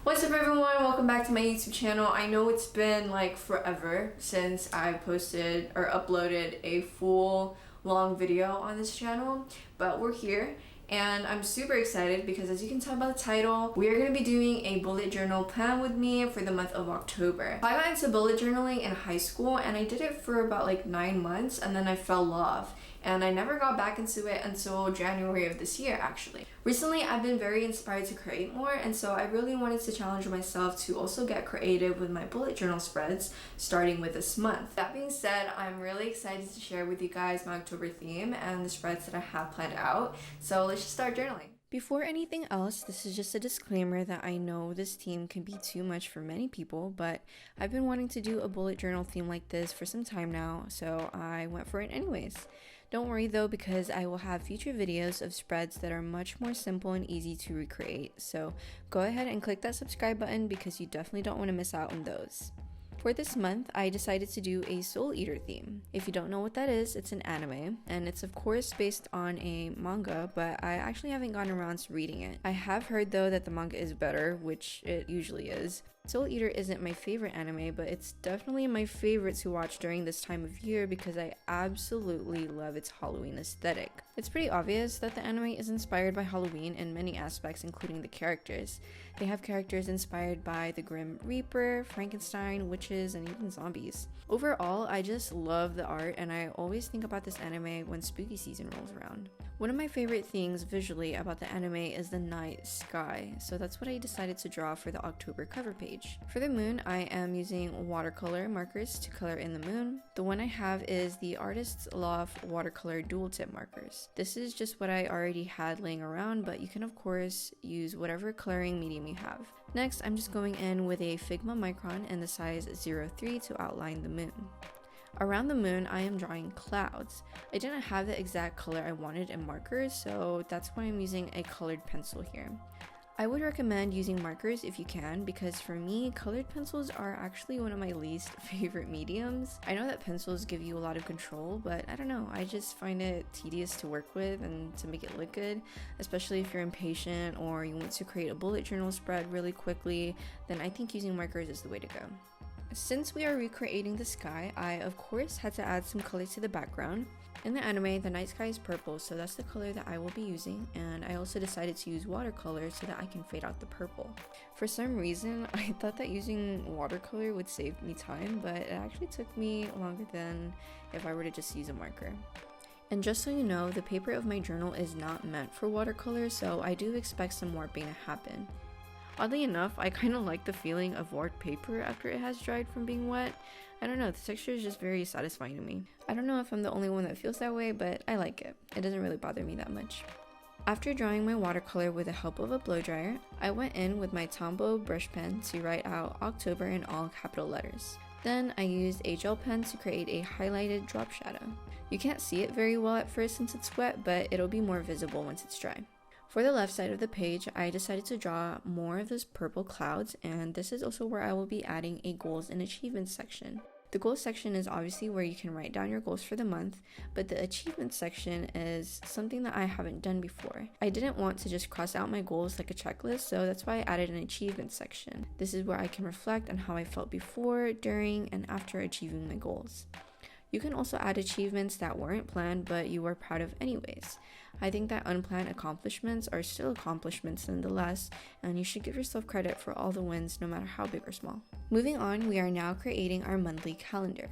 What's up everyone? Welcome back to my YouTube channel. I know it's been like forever since I posted or uploaded a full long video on this channel, but we're here and I'm super excited because as you can tell by the title, we are going to be doing a bullet journal plan with me for the month of October. I got into bullet journaling in high school and I did it for about like 9 months and then I fell off. And I never got back into it until January of this year actually. Recently I've been very inspired to create more, and so I really wanted to challenge myself to also get creative with my bullet journal spreads starting with this month. That being said, I'm really excited to share with you guys my October theme and the spreads that I have planned out. So let's just start journaling. Before anything else, this is just a disclaimer that I know this theme can be too much for many people, but I've been wanting to do a bullet journal theme like this for some time now, so I went for it anyways. Don't worry though, because I will have future videos of spreads that are much more simple and easy to recreate, so go ahead and click that subscribe button because you definitely don't want to miss out on those. For this month, I decided to do a Soul Eater theme. If you don't know what that is, it's an anime, and it's of course based on a manga, but I actually haven't gotten around to reading it. I have heard though that the manga is better, which it usually is. Soul Eater isn't my favorite anime, but it's definitely my favorite to watch during this time of year because I absolutely love its Halloween aesthetic. It's pretty obvious that the anime is inspired by Halloween in many aspects, including the characters. They have characters inspired by the Grim Reaper, Frankenstein, witches, and even zombies. Overall, I just love the art, and I always think about this anime when spooky season rolls around. One of my favorite things visually about the anime is the night sky, so that's what I decided to draw for the October cover page. For the moon, I am using watercolor markers to color in the moon. The one I have is the Artist's Loft watercolor dual tip markers. This is just what I already had laying around, but you can of course use whatever coloring medium you have. Next, I'm just going in with a Figma Micron in the size 03 to outline the moon. Around the moon, I am drawing clouds. I didn't have the exact color I wanted in markers, so that's why I'm using a colored pencil here. I would recommend using markers if you can, because for me, colored pencils are actually one of my least favorite mediums. I know that pencils give you a lot of control, but I don't know, I just find it tedious to work with and to make it look good, especially if you're impatient or you want to create a bullet journal spread really quickly, then I think using markers is the way to go. Since we are recreating the sky, I of course had to add some color to the background. In the anime, the night sky is purple, so that's the color that I will be using, and I also decided to use watercolor so that I can fade out the purple. For some reason, I thought that using watercolor would save me time, but it actually took me longer than if I were to just use a marker. And just so you know, the paper of my journal is not meant for watercolor, so I do expect some warping to happen. Oddly enough, I kind of like the feeling of warped paper after it has dried from being wet. I don't know, the texture is just very satisfying to me. I don't know if I'm the only one that feels that way, but I like it. It doesn't really bother me that much. After drawing my watercolor with the help of a blow dryer, I went in with my Tombow brush pen to write out October in all capital letters. Then I used a gel pen to create a highlighted drop shadow. You can't see it very well at first since it's wet, but it'll be more visible once it's dry. For the left side of the page, I decided to draw more of those purple clouds, and this is also where I will be adding a goals and achievements section. The goals section is obviously where you can write down your goals for the month, but the achievements section is something that I haven't done before. I didn't want to just cross out my goals like a checklist, so that's why I added an achievements section. This is where I can reflect on how I felt before, during, and after achieving my goals. You can also add achievements that weren't planned but you were proud of anyways. I think that unplanned accomplishments are still accomplishments nonetheless, and you should give yourself credit for all the wins no matter how big or small. Moving on, we are now creating our monthly calendar.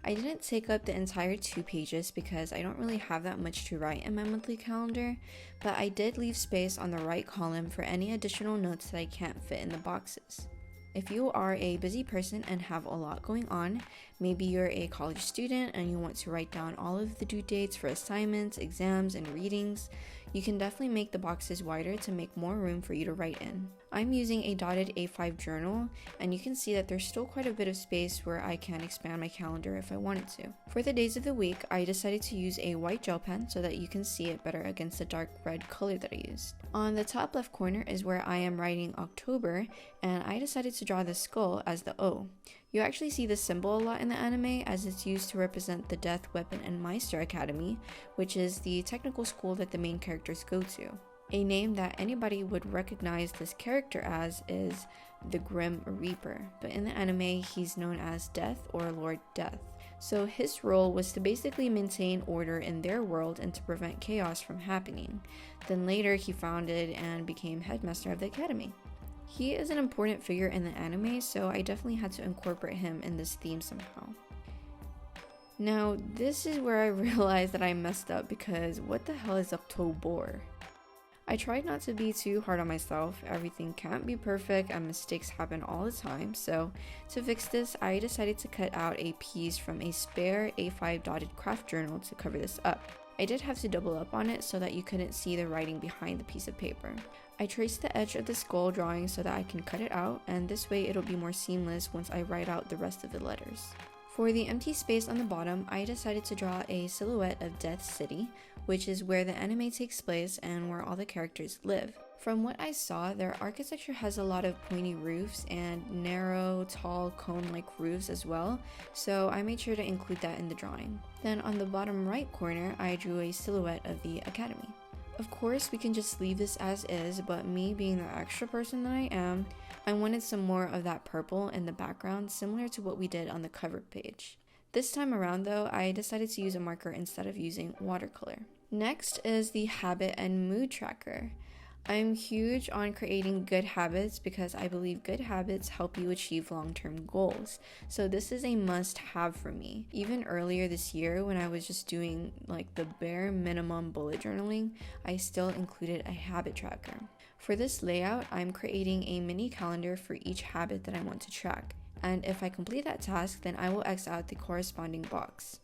I didn't take up the entire 2 pages because I don't really have that much to write in my monthly calendar, but I did leave space on the right column for any additional notes that I can't fit in the boxes. If you are a busy person and have a lot going on, maybe you're a college student and you want to write down all of the due dates for assignments, exams, and readings, you can definitely make the boxes wider to make more room for you to write in. I'm using a dotted A5 journal, and you can see that there's still quite a bit of space where I can expand my calendar if I wanted to. For the days of the week, I decided to use a white gel pen so that you can see it better against the dark red color that I used. On the top left corner is where I am writing October, and I decided to draw the skull as the O. You actually see this symbol a lot in the anime as it's used to represent the Death, Weapon, and Meister Academy, which is the technical school that the main characters go to. A name that anybody would recognize this character as is the Grim Reaper, but in the anime he's known as Death or Lord Death. So his role was to basically maintain order in their world and to prevent chaos from happening. Then later he founded and became headmaster of the academy. He is an important figure in the anime, so I definitely had to incorporate him in this theme somehow. Now, this is where I realized that I messed up because what the hell is October? I tried not to be too hard on myself. Everything can't be perfect and mistakes happen all the time, so to fix this, I decided to cut out a piece from a spare A5 dotted craft journal to cover this up. I did have to double up on it so that you couldn't see the writing behind the piece of paper. I traced the edge of the skull drawing so that I can cut it out, and this way it'll be more seamless once I write out the rest of the letters. For the empty space on the bottom, I decided to draw a silhouette of Death City, which is where the anime takes place and where all the characters live. From what I saw, their architecture has a lot of pointy roofs and narrow, tall, cone-like roofs as well, so I made sure to include that in the drawing. Then on the bottom right corner, I drew a silhouette of the academy. Of course, we can just leave this as is, but me being the extra person that I am, I wanted some more of that purple in the background, similar to what we did on the cover page. This time around though, I decided to use a marker instead of using watercolor. Next is the habit and mood tracker. I'm huge on creating good habits because I believe good habits help you achieve long-term goals. So this is a must-have for me. Even earlier this year when I was just doing like the bare minimum bullet journaling, I still included a habit tracker. For this layout, I'm creating a mini calendar for each habit that I want to track. And if I complete that task, then I will X out the corresponding box.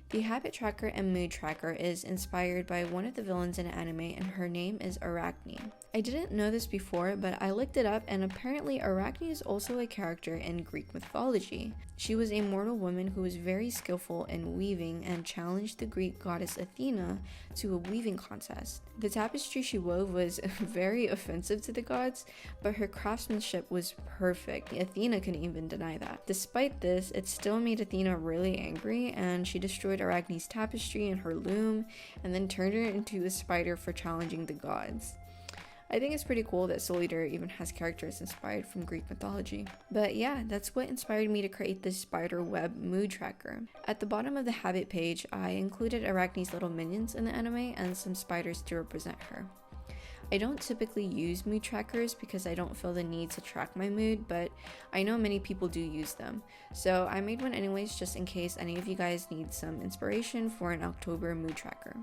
The habit tracker and mood tracker is inspired by one of the villains in anime, and her name is Arachne. I didn't know this before, but I looked it up, and apparently Arachne is also a character in Greek mythology. She was a mortal woman who was very skillful in weaving and challenged the Greek goddess Athena to a weaving contest. The tapestry she wove was very offensive to the gods, but her craftsmanship was perfect. Athena couldn't even deny that. Despite this, it still made Athena really angry, and she destroyed Arachne's tapestry and her loom, and then turned her into a spider for challenging the gods. I think it's pretty cool that Soul Eater even has characters inspired from Greek mythology. But yeah, that's what inspired me to create this spider web mood tracker. At the bottom of the habit page, I included Arachne's little minions in the anime and some spiders to represent her. I don't typically use mood trackers because I don't feel the need to track my mood, but I know many people do use them. So I made one anyways just in case any of you guys need some inspiration for an October mood tracker.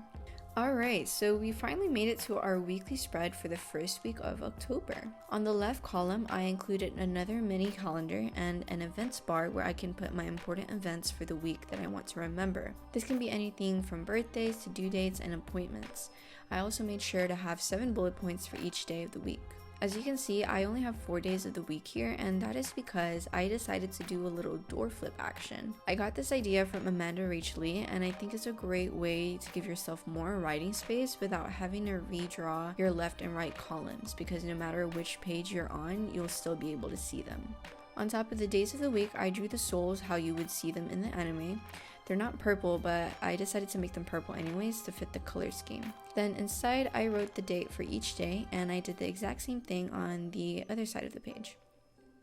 Alright, so we finally made it to our weekly spread for the first week of October. On the left column, I included another mini calendar and an events bar where I can put my important events for the week that I want to remember. This can be anything from birthdays to due dates and appointments. I also made sure to have 7 bullet points for each day of the week. As you can see, I only have 4 days of the week here, and that is because I decided to do a little door flip action. I got this idea from Amanda Rachel Lee, and I think it's a great way to give yourself more writing space without having to redraw your left and right columns, because no matter which page you're on, you'll still be able to see them. On top of the days of the week, I drew the souls how you would see them in the anime. They're not purple, but I decided to make them purple anyways to fit the color scheme. Then inside, I wrote the date for each day, and I did the exact same thing on the other side of the page.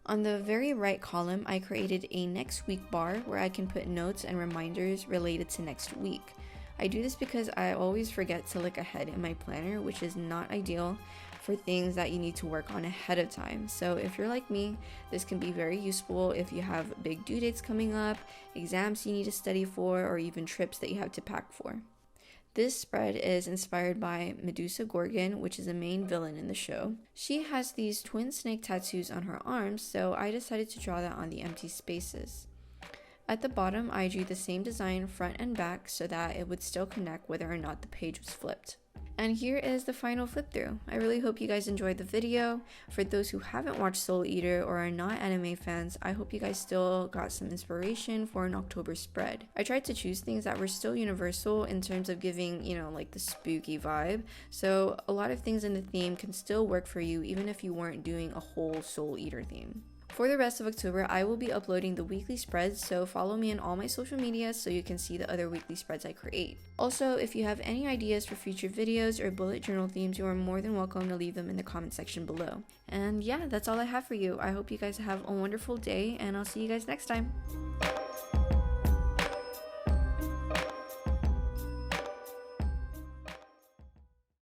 On the very right column, I created a next week bar where I can put notes and reminders related to next week. I do this because I always forget to look ahead in my planner, which is not ideal for things that you need to work on ahead of time. So if you're like me, this can be very useful if you have big due dates coming up, exams you need to study for, or even trips that you have to pack for. This spread is inspired by Medusa Gorgon, which is a main villain in the show. She has these twin snake tattoos on her arms, so I decided to draw that on the empty spaces. At the bottom, I drew the same design front and back so that it would still connect whether or not the page was flipped. And here is the final flip through. I really hope you guys enjoyed the video. For those who haven't watched Soul Eater or are not anime fans, I hope you guys still got some inspiration for an October spread. I tried to choose things that were still universal in terms of giving, like the spooky vibe. So a lot of things in the theme can still work for you even if you weren't doing a whole Soul Eater theme. For the rest of October, I will be uploading the weekly spreads, so follow me on all my social media so you can see the other weekly spreads I create. Also, if you have any ideas for future videos or bullet journal themes, you are more than welcome to leave them in the comment section below. And yeah, that's all I have for you. I hope you guys have a wonderful day, and I'll see you guys next time.